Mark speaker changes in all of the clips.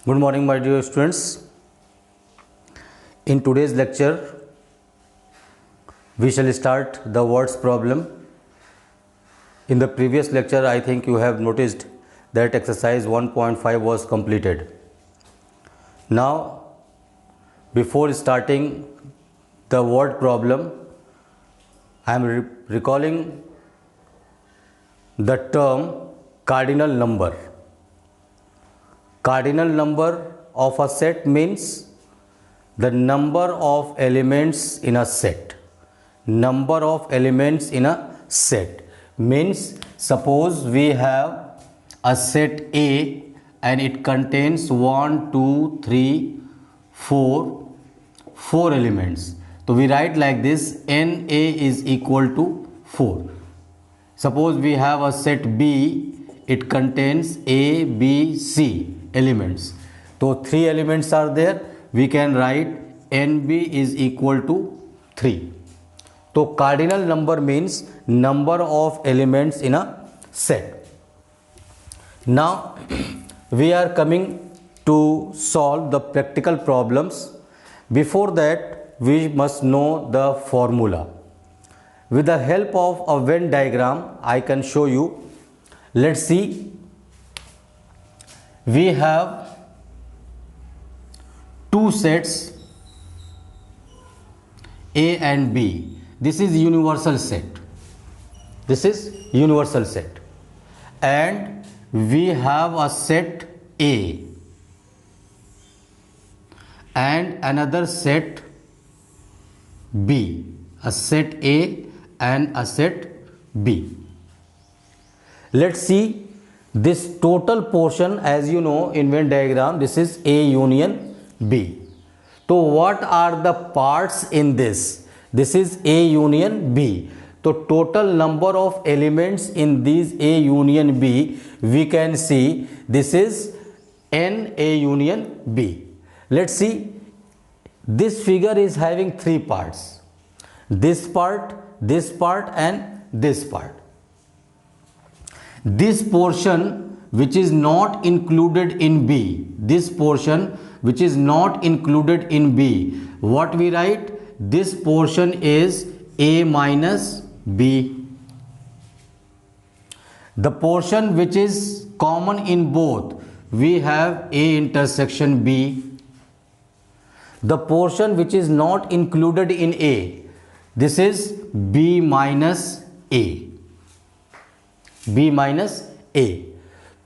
Speaker 1: Good morning, my dear students. In today's lecture, we shall start the words problem. In the previous lecture, I think you have noticed that exercise 1.5 was completed. Now, before starting the word problem, I am recalling the term cardinal number. Cardinal number of a set means the number of elements in a set. Number of elements in a set means, suppose we have a set A and it contains 1, 2, 3, 4 elements. So we write like this: NA is equal to 4. Suppose we have a set B, it contains A, B, C elements. So 3 elements are there. We can write NB is equal to 3. So cardinal number means number of elements in a set. Now we are coming to solve the practical problems. Before that, we must know the formula. With the help of a Venn diagram, I can show you. Let's see. We have two sets A and B. This is universal set. This is universal set. And we have a set A and another set B. A set A and a set B. Let's see this total portion. As you know, in Venn diagram, this is A union B. So what are the parts in this? This is A union B. So total number of elements in these A union B, we can see this is N A union B. Let's see. This figure is having 3 parts. This part, and this part. This portion which is not included in B, this portion which is not included in B, what we write? This portion is A minus B. The portion which is common in both, we have A intersection B. The portion which is not included in A, this is B minus A. B minus A.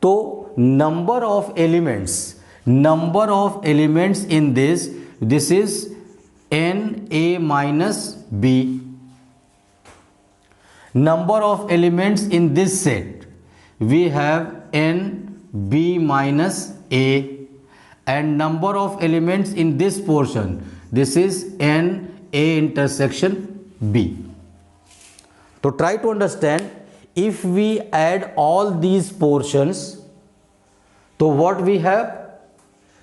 Speaker 1: So number of elements in this is N A minus B. Number of elements in this set, we have N B minus A. And number of elements in this portion, this is N A intersection B. So try to understand, if we add all these portions, so what we have?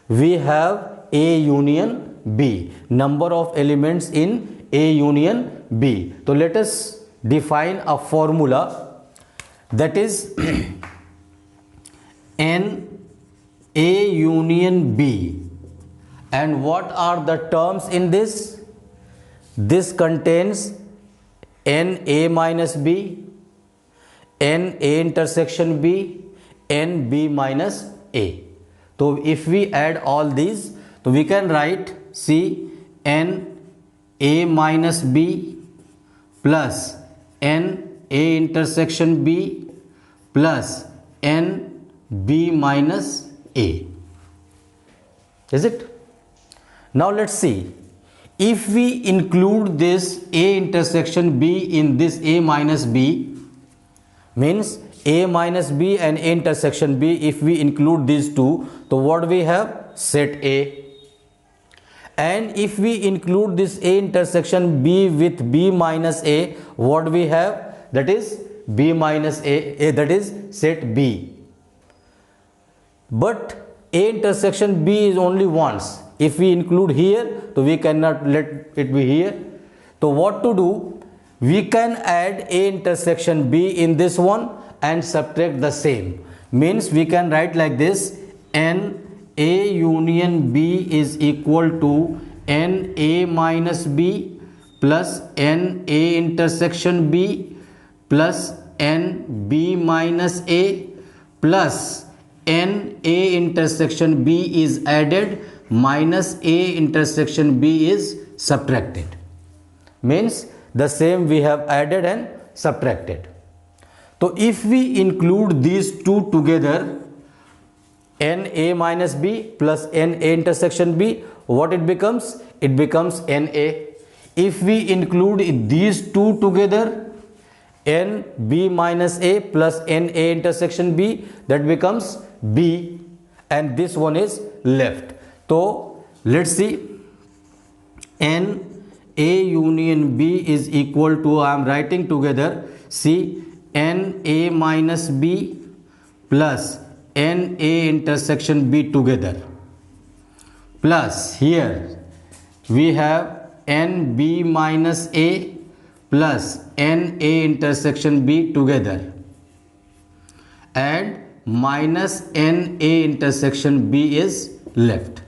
Speaker 1: We have A union B, number of elements in A union B. So let us define a formula, that is N A union B. And what are the terms in this? This contains N A minus B, N A intersection B, N B minus A. So if we add all these, so we can write C N A minus B plus N A intersection B plus N B minus A. Is it? Now let's see. If we include this A intersection B in this A minus B, means A minus B and A intersection B, if we include these two, so what we have? Set A. And if we include this A intersection B with B minus A, what we have? That is B minus A, that is set B. But A intersection B is only once. If we include here, so we cannot let it be here. So what to do? We can add A intersection B in this one and subtract the same. Means we can write like this: N A union B is equal to NA minus B plus NA intersection B plus NB minus A plus NA intersection B is added minus A intersection B is subtracted. Means the same we have added and subtracted. So if we include these two together, NA minus B plus NA intersection B, what it becomes? It becomes NA. If we include these two together, NB minus A plus NA intersection B, that becomes B, and this one is left. So let's see, NA union B is equal to, I am writing together, see, NA minus B plus NA intersection B together, plus here we have NB minus A plus NA intersection B together, and minus NA intersection B is left.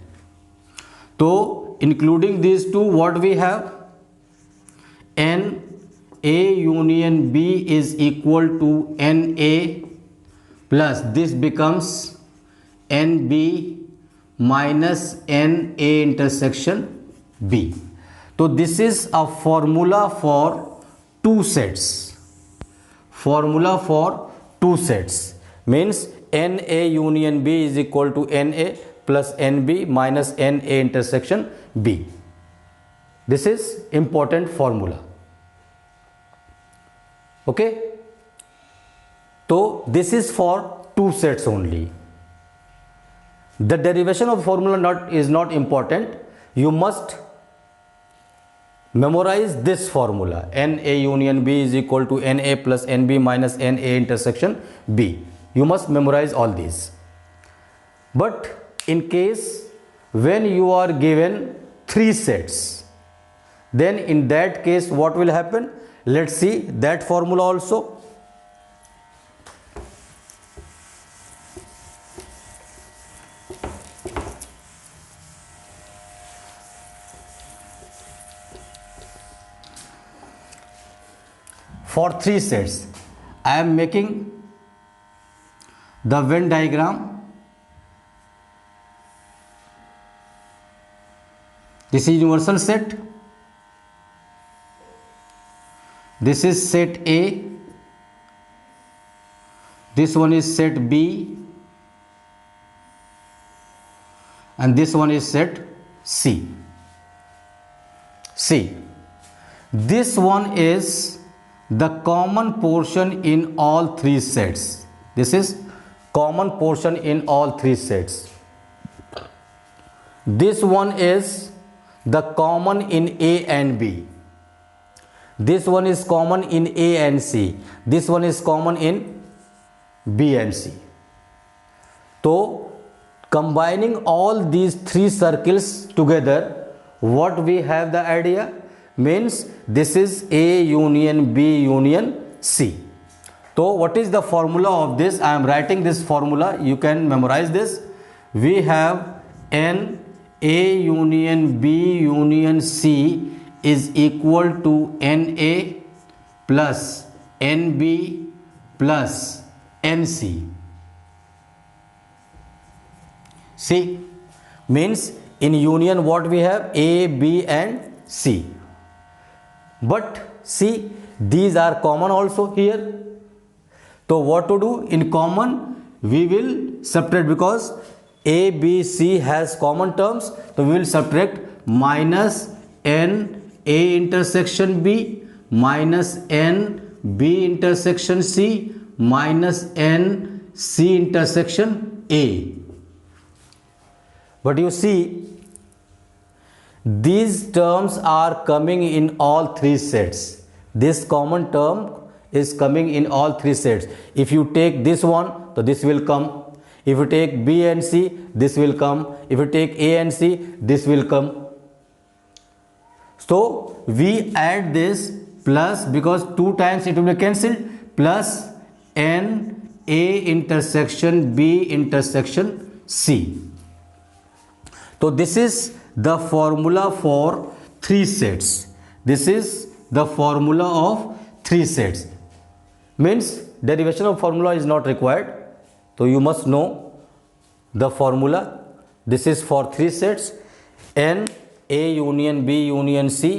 Speaker 1: So including these two, what we have? NA union B is equal to NA plus this becomes NB minus NA intersection B. So this is a formula for two sets. Formula for two sets means NA union B is equal to NA plus NB minus NA intersection B. This is important formula. Okay. So this is for two sets only. The derivation of formula is not important. You must memorize this formula. NA union B is equal to NA plus NB minus NA intersection B. You must memorize all these. But in case when you are given three sets, then in that case what will happen? Let's see that formula also. For three sets, I am making the Venn diagram. This is universal set. This is set A. This one is set B. And this one is set C. See, this one is the common portion in all three sets. This is common portion in all three sets. This one is the common in A and B. This one is common in A and C. This one is common in B and C. So combining all these three circles together, what we have the idea? Means this is A union B union C. So what is the formula of this? I am writing this formula. You can memorize this. We have N A union B union C is equal to NA plus NB plus NC. See, means in union what we have? A, B and C. But see, these are common also here. So what to do? In common we will subtract, because A, B, C has common terms. So we will subtract minus N A intersection B minus N B intersection C minus N C intersection A. But you see, these terms are coming in all three sets. This common term is coming in all three sets. If you take this one, so this will come. If you take B and C, this will come. If you take A and C, this will come. So we add this plus, because 2 times it will be cancelled, plus N A intersection B intersection C. तो this is the formula for 3 sets. This is the formula of 3 sets. Means derivation of formula is not required. So you must know the formula. This is for 3 sets. N A union B union C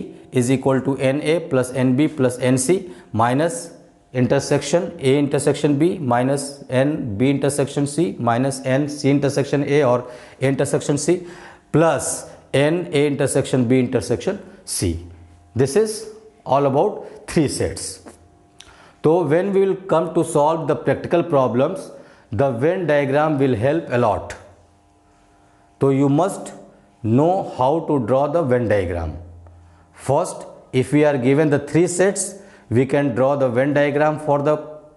Speaker 1: is equal to NA plus NB plus NC minus intersection A intersection B minus N B intersection C minus N C intersection A or A intersection C plus N A intersection B intersection C. This is all about 3 sets. So when we will come to solve the practical problems, the Venn diagram will help a lot. So you must know how to draw the Venn diagram. First, if we are given the 3 sets, we can draw the Venn diagram for the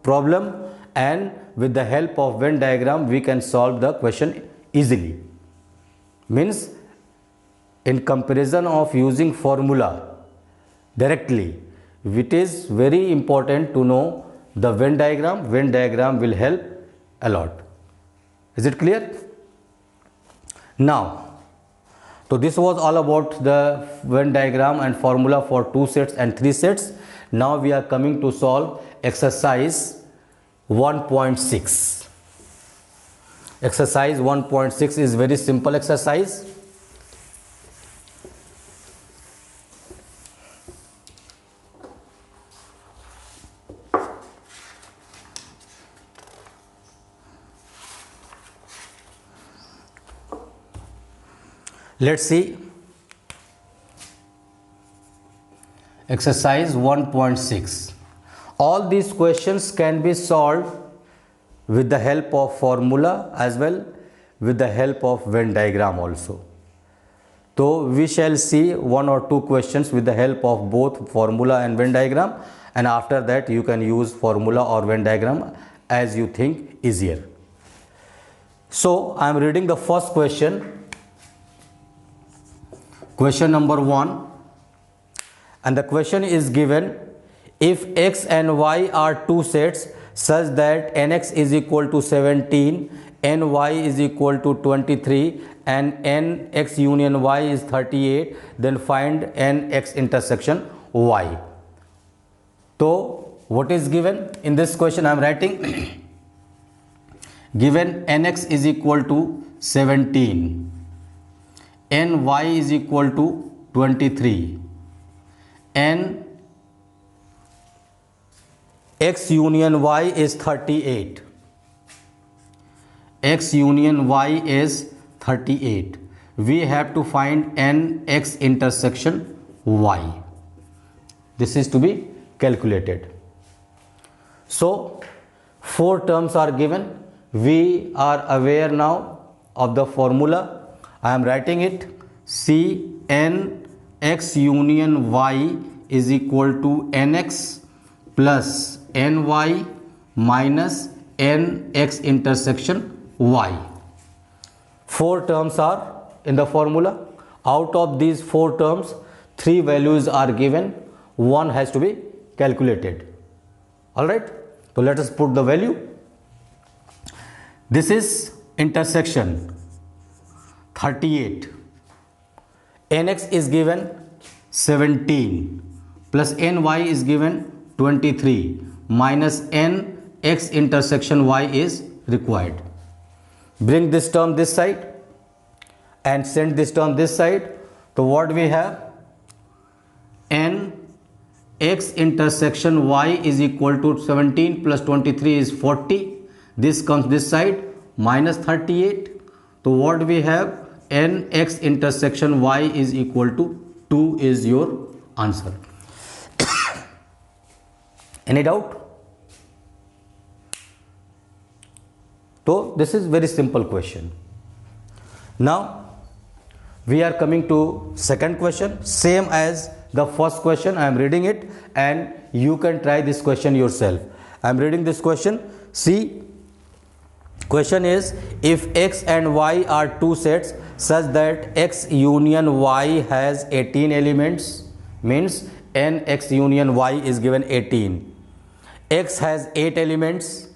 Speaker 1: problem, and with the help of Venn diagram we can solve the question easily. Means in comparison of using formula directly, it is very important to know the Venn diagram. Venn diagram will help a lot. Is it clear? Now, so this was all about the Venn diagram and formula for 2 sets and 3 sets. Now we are coming to solve exercise 1.6. Exercise 1.6 is very simple exercise. Let's see exercise 1.6. All these questions can be solved with the help of formula as well with the help of Venn diagram also. So we shall see 1 or 2 questions with the help of both formula and Venn diagram, and after that you can use formula or Venn diagram as you think easier. So I am reading the first question. Question number 1, and the question is given: if x and y are 2 sets such that nx is equal to 17, ny is equal to 23 and nx union y is 38, then find nx intersection y. So what is given in this question? I am writing given nx is equal to 17, ny is equal to 23, and x union y is 38. X union y is 38. We have to find nx intersection y. This is to be calculated. So 4 terms are given. We are aware now of the formula. I am writing it. C n x union y is equal to nx plus ny minus nx intersection y. 4 terms are in the formula. Out of these 4 terms, 3 values are given. 1 has to be calculated. Alright. So let us put the value. This is intersection 38. Nx is given 17 plus ny is given 23 minus nx intersection y is required. Bring this term this side and send this term this side. So what we have? Nx intersection y is equal to 17 plus 23 is 40. This comes this side minus 38. So what we have? Nx intersection y is equal to 2 is your answer. Any doubt? So this is very simple question. Now we are coming to second question, same as the first question. I am reading it and you can try this question yourself. I am reading this question. See, question is: if x and y are 2 sets such that x union y has 18 elements, means nx union y is given 18. X has 8 elements,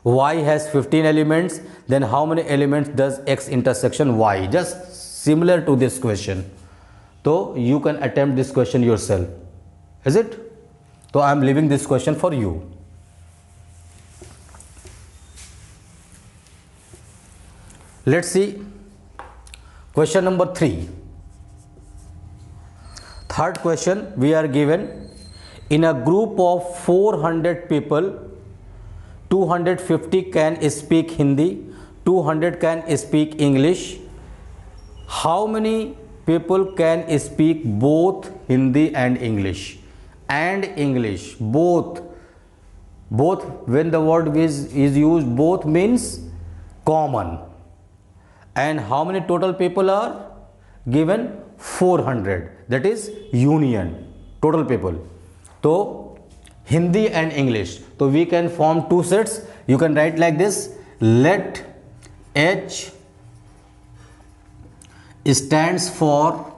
Speaker 1: y has 15 elements, then how many elements does x intersection y? Just similar to this question. So you can attempt this question yourself. Is it? So I am leaving this question for you. Let's see question number 3. Third question, we are given in a group of 400 people, 250 can speak Hindi, 200 can speak English. How many people can speak both Hindi and English? And English, both when the word is used, both means common. And how many total people are given? 400, that is union, total people. So Hindi and English, so we can form two sets. You can write like this: let H stands for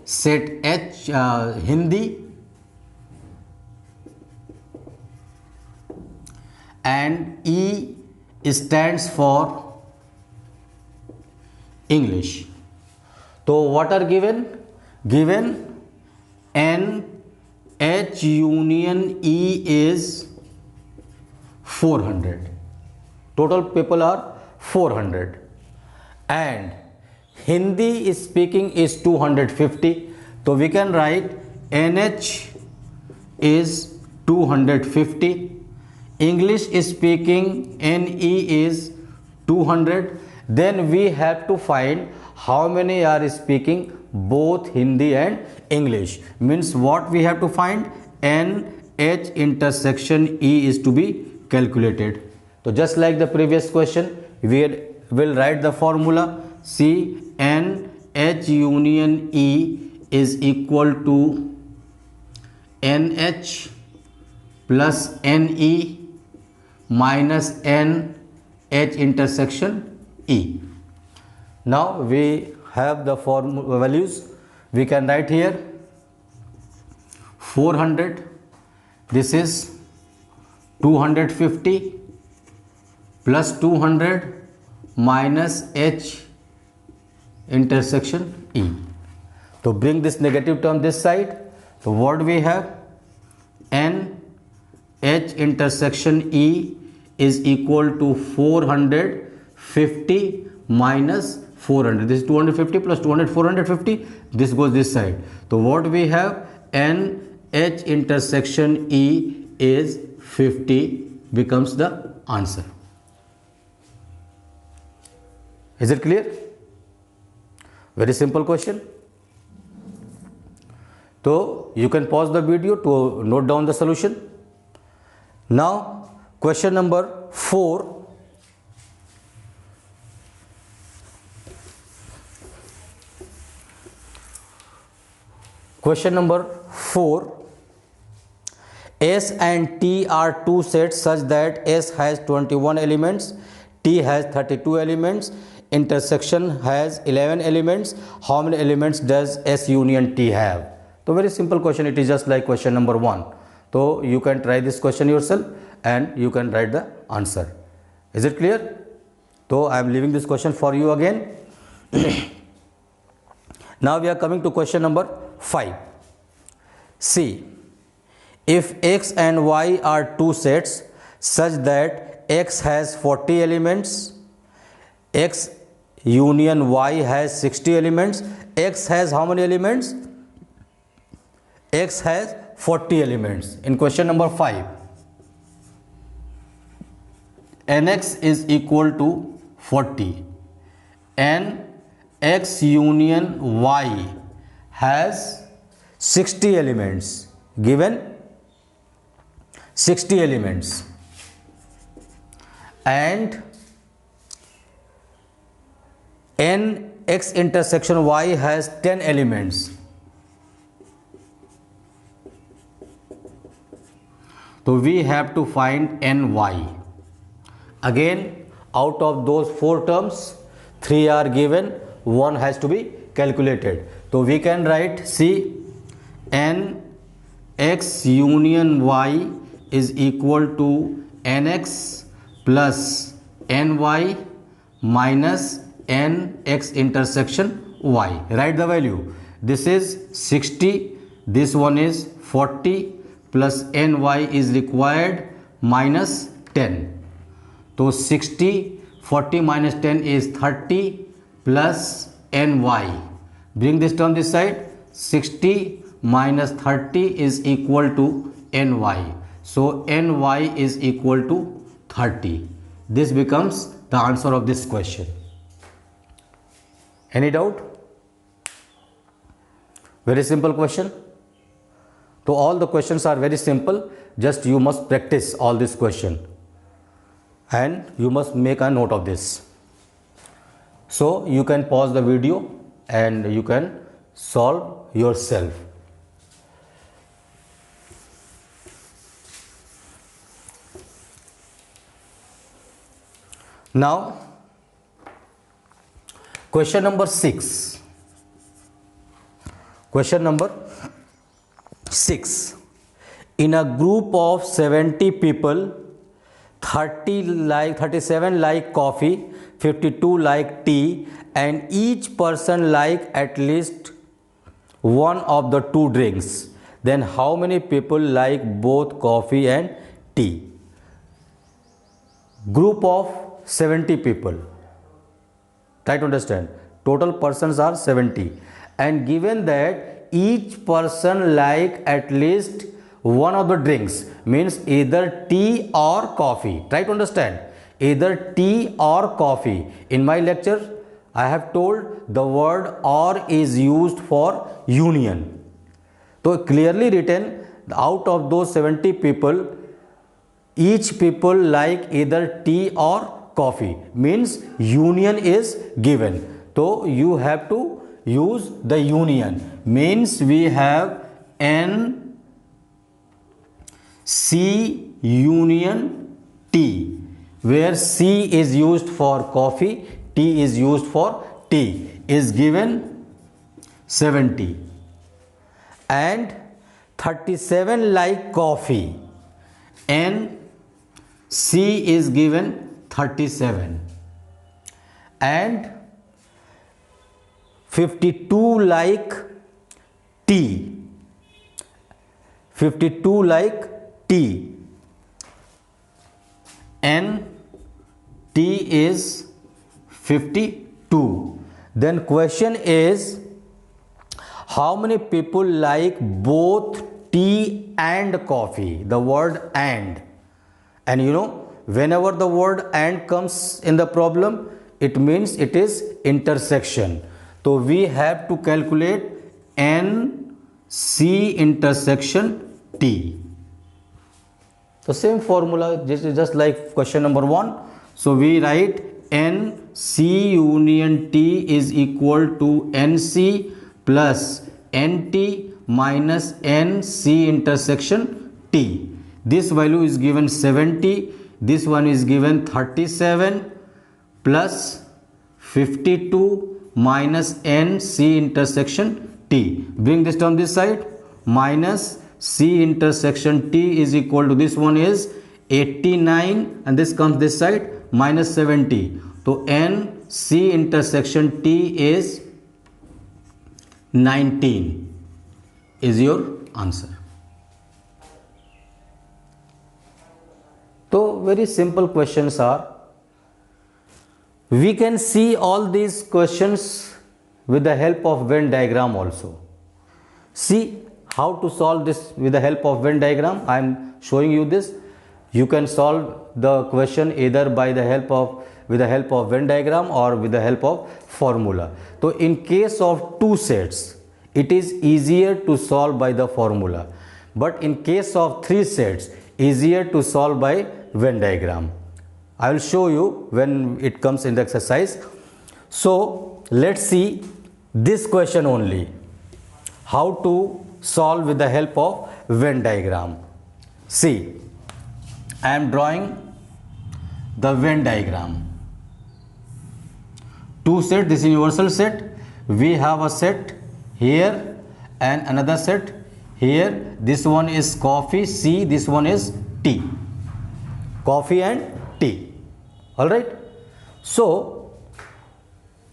Speaker 1: set H Hindi, and E stands for English. So what are given? Given N H union E is 400. Total people are 400. And Hindi speaking is 250. So we can write NH is 250. English speaking NE is 200. Then we have to find how many are speaking both Hindi and English. Means what we have to find? NH intersection E is to be calculated. So just like the previous question, we will write the formula. See, NH union E is equal to NH plus NE minus NH intersection E. Now we have the formula values. We can write here 400. This is 250 plus 200 minus H intersection E. So bring this negative term this side. So what we have? N H intersection E is equal to 450 minus 400. This is 250 plus 200, 450. This goes this side. So what we have? N H intersection E is 50 becomes the answer. Is it clear? Very simple question. So you can pause the video to note down the solution. Now question number 4. Question number 4. S and T are two sets such that S has 21 elements, T has 32 elements, intersection has 11 elements. How many elements does S union T have? So very simple question. It is just like question number 1. So you can try this question yourself and you can write the answer. Is it clear? So I am leaving this question for you again. Now we are coming to question number 5. See, if X and Y are two sets such that X has 40 elements, X union Y has 60 elements, X has how many elements? X has 40 elements. In question number 5, Nx is equal to 40 and X union Y has 60 elements, given 60 elements, and Nx intersection Y has 10 elements. So we have to find Ny. Again, out of those 4 terms, 3 are given, 1 has to be calculated. So we can write, see, Nx union Y is equal to Nx plus Ny minus Nx intersection y. Write the value. This is 60, this one is 40, plus ny is required minus 10. So 60, 40 minus 10 is 30 plus ny. Bring this term this side. 60 minus 30 is equal to ny. So ny is equal to 30. This becomes the answer of this question. Any doubt? Very simple question. So all the questions are very simple. Just you must practice all this question and you must make a note of this. So you can pause the video and you can solve yourself. Now question number 6. Question number 6. In a group of 70 people, 37 like coffee, 52 like tea, and each person like at least one of the two drinks. Then how many people like both coffee and tea? Group of 70 people. Try to understand. Total persons are 70. And given that each person like at least one of the drinks, means either tea or coffee. Try to understand. Either tea or coffee. In my lecture, I have told the word or is used for union. So clearly written, out of those 70 people, each people like either tea or coffee, means union is given. So you have to use the union, means we have N C union T, where C is used for coffee, T is used for tea, is given 70, and 37 like coffee, N C is given 37, and 52 like tea, 52 like tea, N T is 52. Then question is, how many people like both tea and coffee? The word and you know, whenever the word and comes in the problem, it means it is intersection. So we have to calculate N C intersection T. The same formula, this is just like question number 1. So we write N C union T is equal to NC plus NT minus NC intersection T. This value is given 70, this one is given 37 plus 52 minus NC intersection T. Bring this term this side. Minus C intersection T is equal to, this one is 89 and this comes this side, minus 70. So NC intersection T is 19 is your answer. So very simple questions are. We can see all these questions with the help of Venn diagram also. See how to solve this with the help of Venn diagram. I am showing you this. You can solve the question either by the help of Venn diagram or with the help of formula. So in case of two sets, it is easier to solve by the formula. But in case of three sets, easier to solve by Venn diagram. I will show you when it comes in the exercise. So let's see this question only. How to solve with the help of Venn diagram. See, I am drawing the Venn diagram. Two sets, this is universal set. We have a set here and another set here. This one is coffee, C, this one is tea. Coffee and tea. Alright. So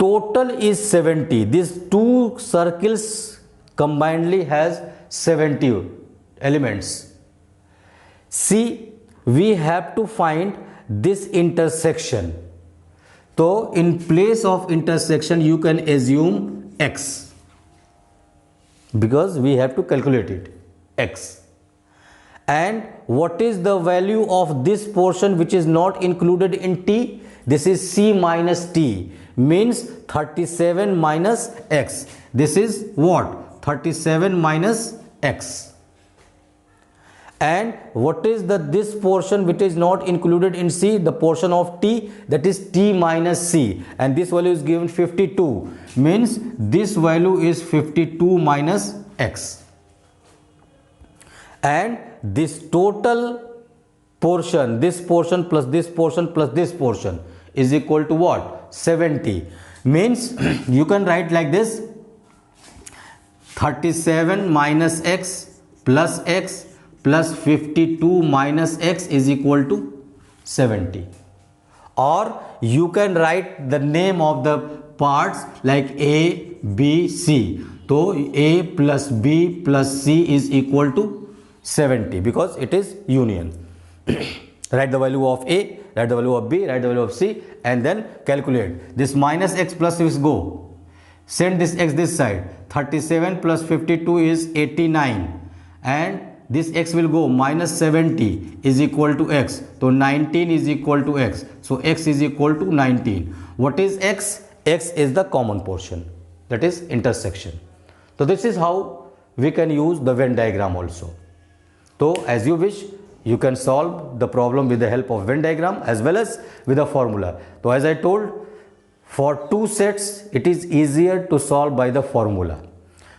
Speaker 1: total is 70. These two circles combinedly has 70 elements. See, we have to find this intersection. So in place of intersection you can assume x, because we have to calculate it, x. And what is the value of this portion which is not included in t? This is c minus t, means 37 minus x. This is what? 37 minus x. And what is this portion which is not included in c? The portion of t, that is t minus c, and this value is given 52, means this value is 52 minus x. And this total portion, this portion plus this portion plus this portion is equal to what? 70. Means you can write like this: 37 minus x plus x plus 52 minus x is equal to 70. Or you can write the name of the parts like a, b, c. So a plus b plus c is equal to 70, because it is union. Write the value of a, write the value of b, write the value of c, and then calculate. This minus x plus x go. Send this x this side. 37 plus 52 is 89, and this x will go. Minus 70 is equal to x. So 19 is equal to x. So x is equal to 19. What is x? X is the common portion, that is intersection. So this is how we can use the Venn diagram also. So as you wish, you can solve the problem with the help of Venn diagram as well as with a formula. So as I told, for 2 sets it is easier to solve by the formula.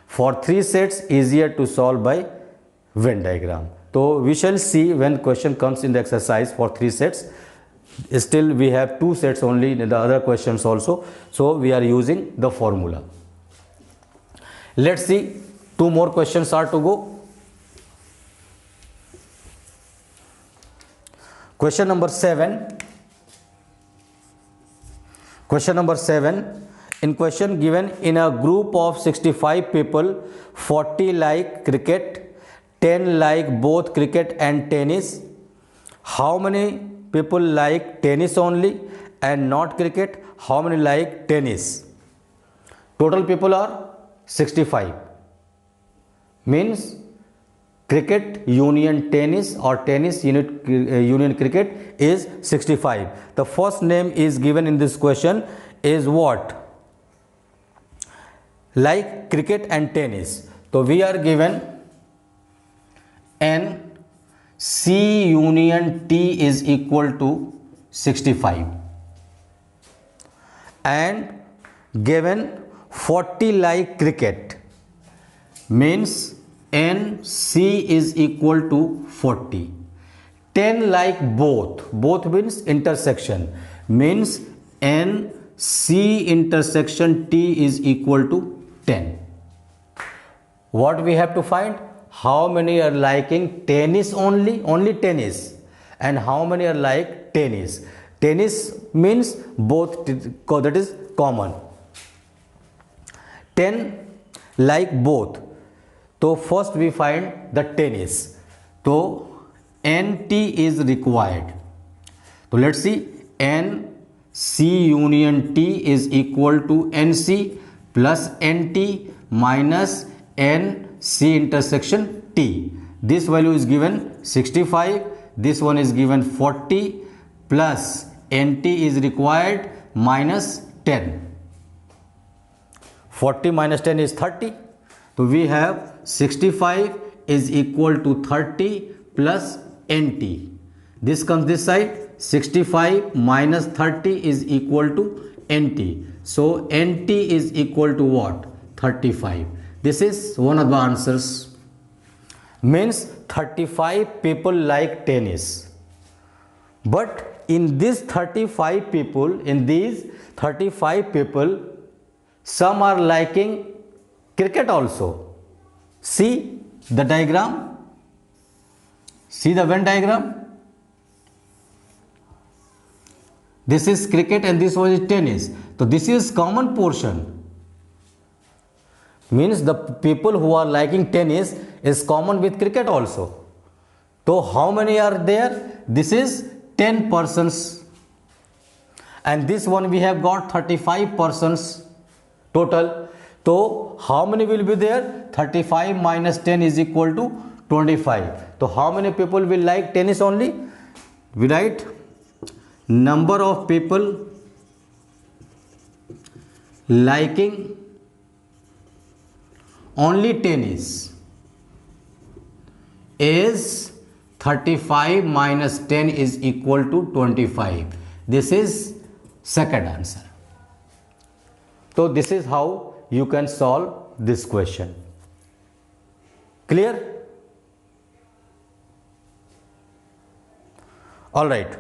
Speaker 1: For 3 sets easier to solve by Venn diagram. So we shall see when question comes in the exercise for 3 sets. Still we have 2 sets only in the other questions also. So we are using the formula. Let's see, 2 more questions are to go. Question number 7. Question number 7. In question given, in a group of 65 people, 40 like cricket, 10 like both cricket and tennis. How many people like tennis only and not cricket? How many like tennis? Total people are 65. Means cricket union tennis or tennis union cricket is 65. The first name is given in this question is what? Like cricket and tennis. So we are given n c union t is equal to 65 and given 40 like cricket, means n c is equal to 40. 10 like both means intersection, means n c intersection t is equal to 10. What we have to find? How many are liking tennis only tennis, and how many are like tennis? Tennis means both, that is common. 10 like both. So first we find the tennis. So nt is required. So let's see, n c union t is equal to nc plus nt minus n c intersection t. This value is given 65, this one is given 40, plus nt is required minus 10. 40 minus 10 is 30. So we have 65 is equal to 30 plus nt. This comes this side. 65 minus 30 is equal to nt. So nt is equal to what? 35. This is one of the answers. Means 35 people like tennis. But in these 35 people, some are liking cricket also. See the diagram. See the Venn diagram. This is cricket and this was tennis. So this is common portion. Means the people who are liking tennis is common with cricket also. So how many are there? This is 10 persons. And this one we have got 35 persons total. So how many will be there? 35 minus 10 is equal to 25. So how many people will like tennis only? We write number of people liking only tennis is 35 minus 10 is equal to 25. This is second answer. So this is how you can solve this question. Clear? All right.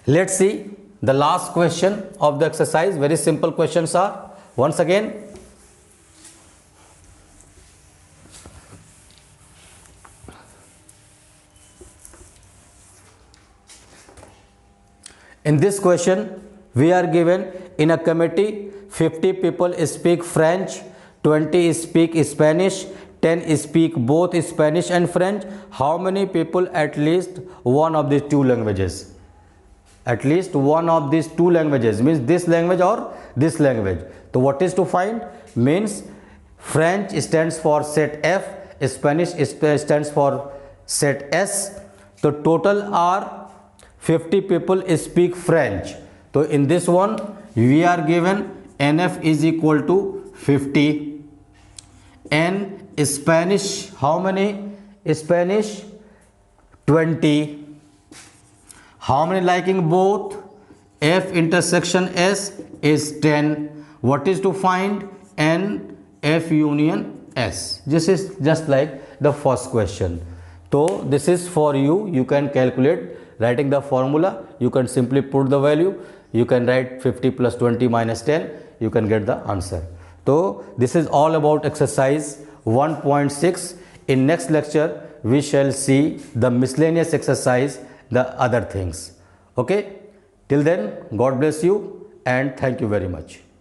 Speaker 1: Let's see the last question of the exercise. Very simple questions are. Once again, in this question, we are given in a committee 50 people speak French, 20 speak Spanish, 10 speak both Spanish and French. How many people at least one of these two languages? At least one of these two languages means this language or this language. So what is to find? Means French stands for set F, Spanish stands for set S. So total are 50 people speak French. So in this one we are given NF is equal to 50. And Spanish, how many? Spanish 20. How many liking both? F intersection S is 10. What is to find? N F union S. This is just like the first question. So this is for you. You can calculate writing the formula. You can simply put the value. You can write 50 plus 20 minus 10. You can get the answer. So this is all about exercise 1.6. In next lecture we shall see the miscellaneous exercise, the other things. Okay, till then, God bless you and thank you very much.